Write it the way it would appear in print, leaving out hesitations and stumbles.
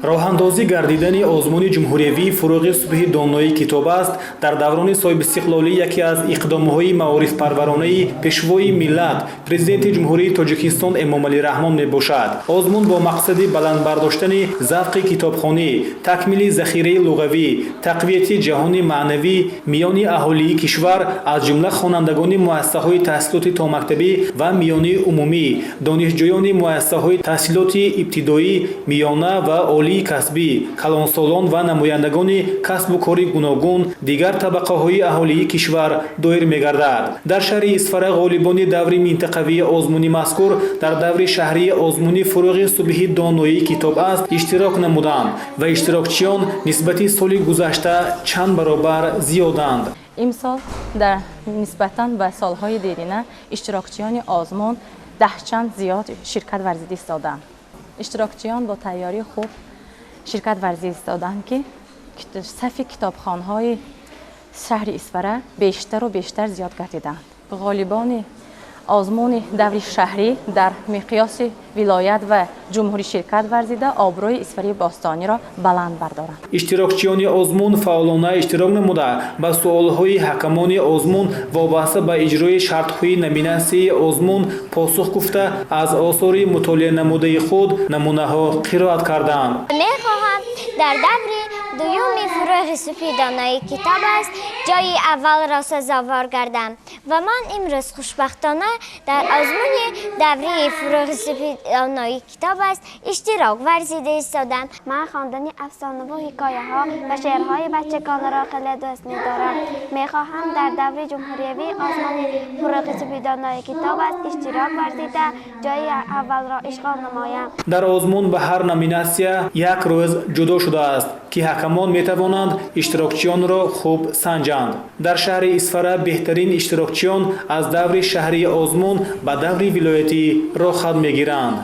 роҳандозӣ гардидани озмуни ҷумҳуриявии фуруғи субҳи доноӣ китоб аст дар даврони соҳибистиқлолӣ яке аз иқдомҳои маорифпарваронаи пешвои миллат президенти ҷумҳурии Тоҷикистон Эмомалӣ Раҳмон мебошад. Озмун бо мақсади баландбардоштани завқи китобхонӣ, такмили захираи луғавӣ, тақвияти ҷаҳони маънавӣ миёни аҳолии кишвар аз ҷумла хонандагони муассисаҳои таҳсилоти томактабӣ ва миёнии умумӣ, донишҷӯёни муассисаҳои таҳсилоти ибтидоӣ, миёна ва олии касбӣ, калонсолон ва намояндагони касбу кори гуногун дигар табақаҳои аҳолии кишвар доир мегардад. Дар шаҳри Исфара ғолибони даври минтақавии озмуни мазкур дар даври шаҳрии озмуни фуруғи субҳи доноӣ китоб аст иштирок намуданд ва иштирокчиён нисбати соли гузашта чанд баробар зиёданд. имсол дар нисбатан ба солҳои дерина иштирокчиёни озмун даҳчанд зиёд ширкат варзида истоданд. иштирокчиён бо тайёрии хуб ширкат варзида истоданд ки сафи китобхонҳои шаҳри Исфара бештару бештар зиёд гардиданд. ғолибони озмуни даври шаҳрӣ дар миқёси вилоят ва ҷумҳурӣ ширкат варзида обрӯи Исфараи бостониро баланд бардоранд. иштирокчиёни озмун фаъолона иштирок намуда ба суолҳои ҳакамони озмун вобаста ба иҷрои шартҳои номинасияи озмун посух гуфта, аз осори мутолиа намудаи худ намунаҳо қироат карданд. мехоҳам дар даври дуюми фуруғи субҳи доноӣ китоб аст ҷойи аввалро сазовор гардам ва ман имрӯз хушбахтона дар озмуни даврии фуруғи субҳи доноӣ китоб аст иштирок варзида истодам. ман хондани афсонаву ҳикояҳо ва шеърҳои бачагонаро хеле дӯст медорам. мехоҳам дар даври ҷумҳуриявии озмуни фуруғи субҳи доноӣ китоб аст иштирок варзида ҷойи аввалро ишғол намоям. дар озмун ба ҳар номинасия як рӯз ҷудо шудааст ки ҳакамон метавонанд иштирокчиёнро хуб санҷанд. дар шаҳри Исфара беҳтарин иштирокчиён аз даври шаҳрии озмун ба даври вилоятӣ роҳхат мегиранд.